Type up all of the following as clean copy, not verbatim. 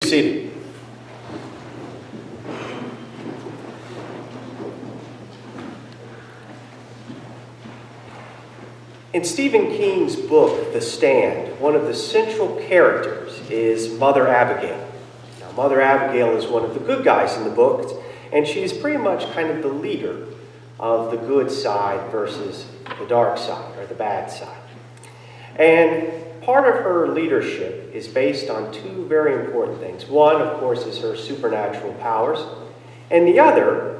seated. In Stephen King's book, The Stand, one of the central characters is Mother Abigail. Now, Mother Abigail is one of the good guys in the book, and she's pretty much kind of the leader of the good side versus the dark side, or the bad side. And part of her leadership is based on two very important things. One, of course, is her supernatural powers, and the other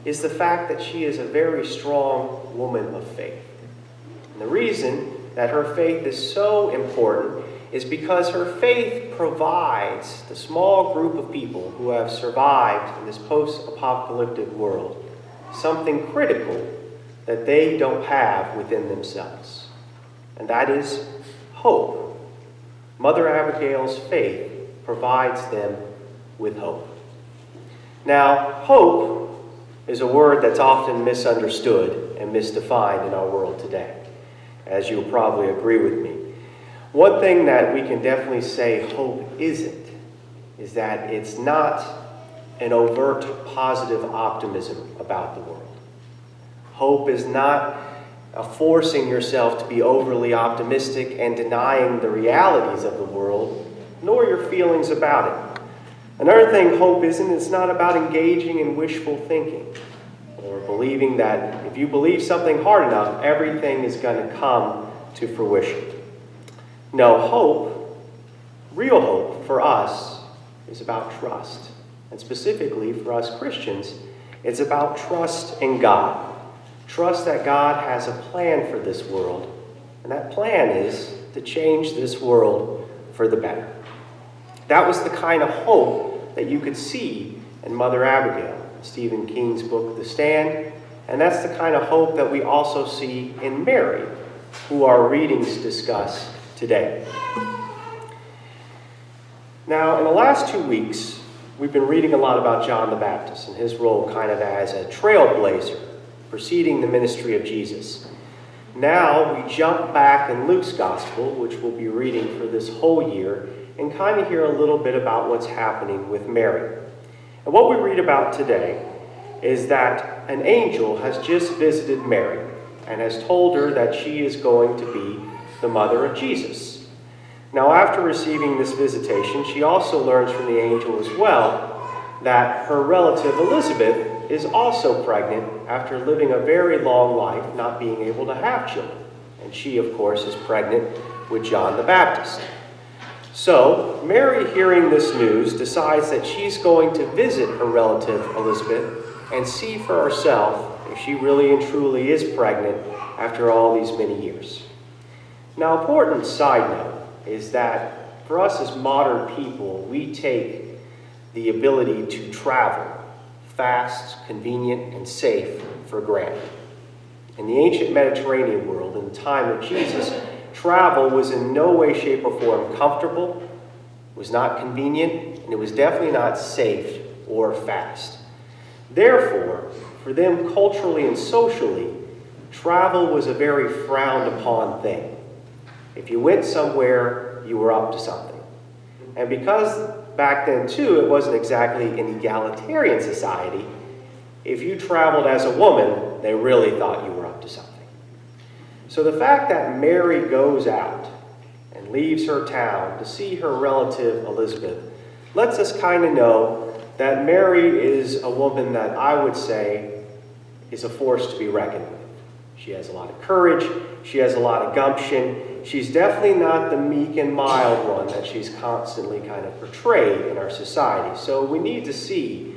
is the fact that she is a very strong woman of faith. And the reason that her faith is so important is because her faith provides the small group of people who have survived in this post-apocalyptic world something critical that they don't have within themselves. And that is hope. Mother Abigail's faith provides them with hope. Now, hope is a word that's often misunderstood and misdefined in our world today, as you'll probably agree with me. One thing that we can definitely say hope isn't is that it's not an overt positive optimism about the world. Hope is not forcing yourself to be overly optimistic and denying the realities of the world, nor your feelings about it. Another thing hope isn't, it's not about engaging in wishful thinking or believing that if you believe something hard enough, everything is going to come to fruition. No, hope, real hope for us, is about trust. And specifically for us Christians, it's about trust in God. Trust that God has a plan for this world, and that plan is to change this world for the better. That was the kind of hope that you could see in Mother Abigail, Stephen King's book, The Stand, and that's the kind of hope that we also see in Mary, who our readings discuss today. Now, in the last 2 weeks, we've been reading a lot about John the Baptist and his role kind of as a trailblazer, preceding the ministry of Jesus. Now we jump back in Luke's gospel, which we'll be reading for this whole year, and kind of hear a little bit about what's happening with Mary. And what we read about today is that an angel has just visited Mary and has told her that she is going to be the mother of Jesus. Now, after receiving this visitation, she also learns from the angel as well that her relative Elizabeth is also pregnant after living a very long life, not being able to have children. And she, of course, is pregnant with John the Baptist. So, Mary, hearing this news, decides that she's going to visit her relative Elizabeth and see for herself if she really and truly is pregnant after all these many years. Now, important side note is that for us as modern people, we take the ability to travel fast, convenient, and safe for granted. In the ancient Mediterranean world, in the time of Jesus, travel was in no way, shape, or form comfortable, was not convenient, and it was definitely not safe or fast. Therefore, for them culturally and socially, travel was a very frowned upon thing. If you went somewhere, you were up to something. And because back then, too, it wasn't exactly an egalitarian society, if you traveled as a woman, they really thought you were up to something. So the fact that Mary goes out and leaves her town to see her relative Elizabeth lets us kind of know that Mary is a woman that I would say is a force to be reckoned with. She has a lot of courage. She has a lot of gumption. She's definitely not the meek and mild one that she's constantly kind of portrayed in our society. So we need to see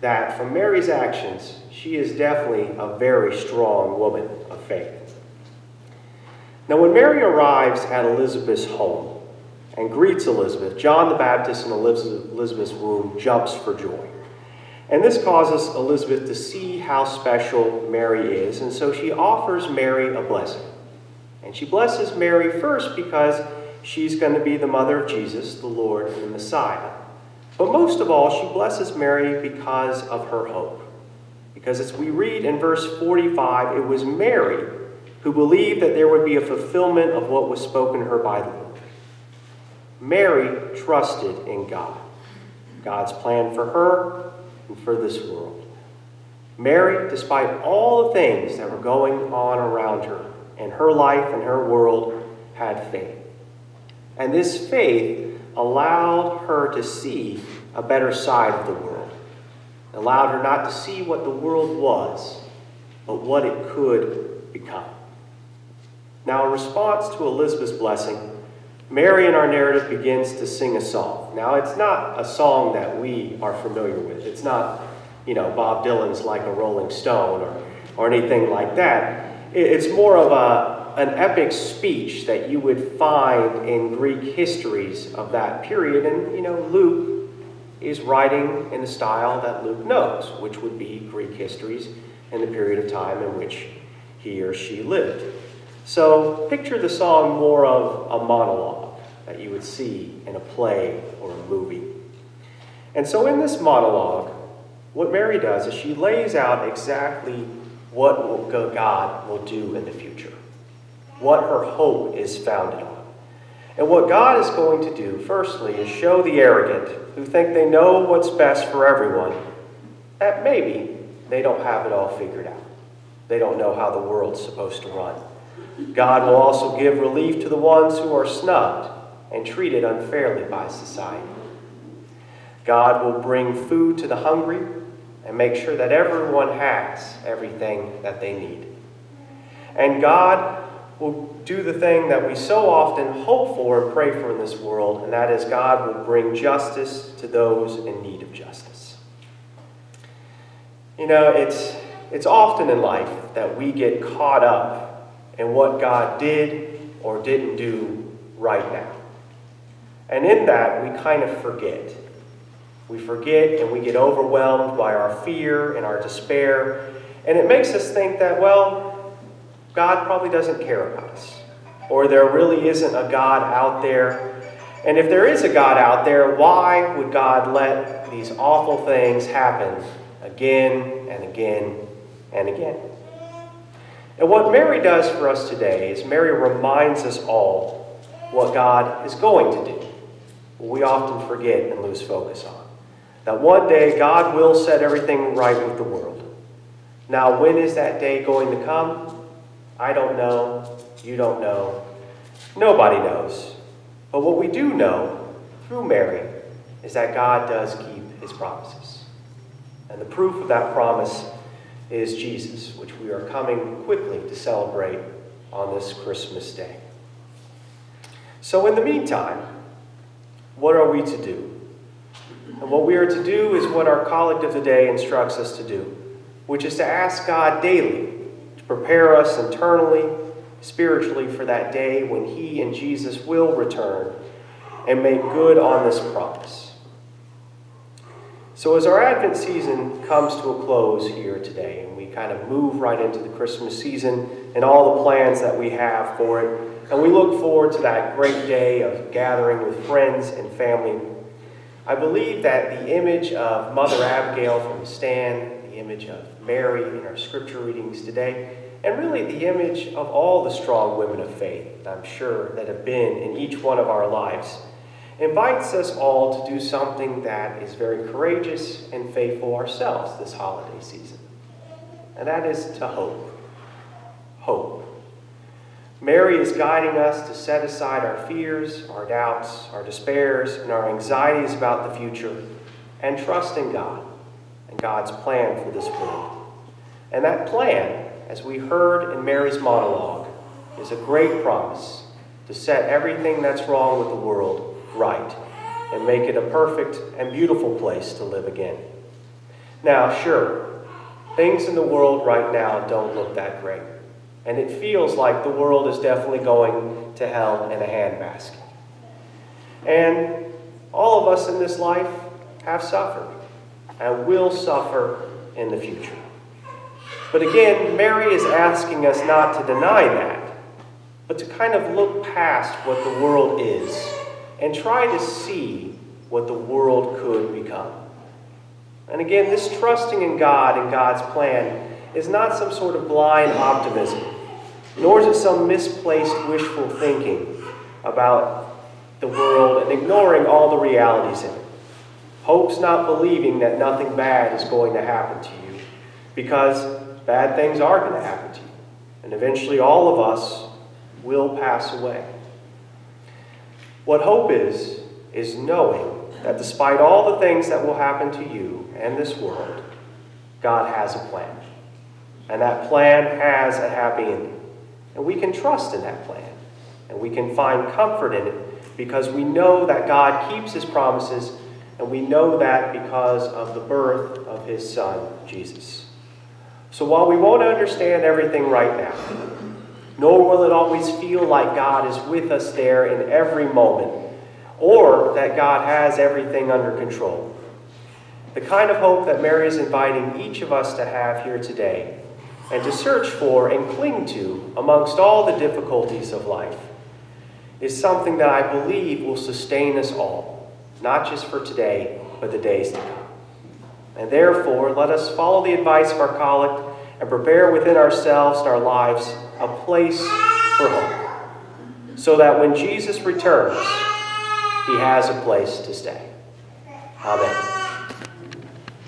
that from Mary's actions, she is definitely a very strong woman of faith. Now, when Mary arrives at Elizabeth's home and greets Elizabeth, John the Baptist in Elizabeth's womb jumps for joy. And this causes Elizabeth to see how special Mary is, and so she offers Mary a blessing. And she blesses Mary first because she's going to be the mother of Jesus, the Lord and the Messiah. But most of all, she blesses Mary because of her hope. Because as we read in verse 45, it was Mary who believed that there would be a fulfillment of what was spoken to her by the Lord. Mary trusted in God. God's plan for her and for this world. Mary, despite all the things that were going on around her in her life and her world, had faith. And this faith allowed her to see a better side of the world. It allowed her not to see what the world was, but what it could become. Now, in response to Elizabeth's blessing, Mary in our narrative begins to sing a song. Now, it's not a song that we are familiar with. It's not, Bob Dylan's Like a Rolling Stone or anything like that. It's more of an epic speech that you would find in Greek histories of that period. And, Luke is writing in the style that Luke knows, which would be Greek histories in the period of time in which he or she lived. So picture the song more of a monologue that you would see in a play or a movie. And so in this monologue, what Mary does is she lays out exactly what God will do in the future, what her hope is founded on. And what God is going to do, firstly, is show the arrogant who think they know what's best for everyone that maybe they don't have it all figured out. They don't know how the world's supposed to run. God will also give relief to the ones who are snubbed and treated unfairly by society. God will bring food to the hungry and make sure that everyone has everything that they need. And God will do the thing that we so often hope for and pray for in this world, and that is God will bring justice to those in need of justice. It's often in life that we get caught up in what God did or didn't do right now. And in that, we kind of forget. We forget and we get overwhelmed by our fear and our despair. And it makes us think that, God probably doesn't care about us. Or there really isn't a God out there. And if there is a God out there, why would God let these awful things happen again and again and again? And what Mary does for us today is Mary reminds us all what God is going to do. We often forget and lose focus on. That one day God will set everything right with the world. Now, when is that day going to come? I don't know. You don't know. Nobody knows. But what we do know through Mary is that God does keep his promises. And the proof of that promise is Jesus, which we are coming quickly to celebrate on this Christmas day. So in the meantime, what are we to do? And what we are to do is what our collect of the day instructs us to do, which is to ask God daily to prepare us internally, spiritually for that day when he and Jesus will return and make good on this promise. So as our Advent season comes to a close here today, and we kind of move right into the Christmas season and all the plans that we have for it, and we look forward to that great day of gathering with friends and family, I believe that the image of Mother Abigail from the stand, the image of Mary in our scripture readings today, and really the image of all the strong women of faith, I'm sure, that have been in each one of our lives, invites us all to do something that is very courageous and faithful ourselves this holiday season. And that is to hope. Hope. Mary is guiding us to set aside our fears, our doubts, our despairs, and our anxieties about the future and trust in God and God's plan for this world. And that plan, as we heard in Mary's monologue, is a great promise to set everything that's wrong with the world right and make it a perfect and beautiful place to live again. Now, sure, things in the world right now don't look that great. And it feels like the world is definitely going to hell in a handbasket. And all of us in this life have suffered and will suffer in the future. But again, Mary is asking us not to deny that, but to kind of look past what the world is and try to see what the world could become. And again, this trusting in God and God's plan is not some sort of blind optimism, nor is it some misplaced wishful thinking about the world and ignoring all the realities in it. Hope's not believing that nothing bad is going to happen to you, because bad things are going to happen to you. And eventually all of us will pass away. What hope is knowing that despite all the things that will happen to you and this world, God has a plan. And that plan has a happy ending. And we can trust in that plan. And we can find comfort in it because we know that God keeps his promises, and we know that because of the birth of his Son, Jesus. So while we won't understand everything right now, nor will it always feel like God is with us there in every moment, or that God has everything under control, the kind of hope that Mary is inviting each of us to have here today and to search for and cling to amongst all the difficulties of life is something that I believe will sustain us all, not just for today, but the days to come. And therefore, let us follow the advice of our collect and prepare within ourselves and our lives a place for hope, so that when Jesus returns, he has a place to stay. Amen.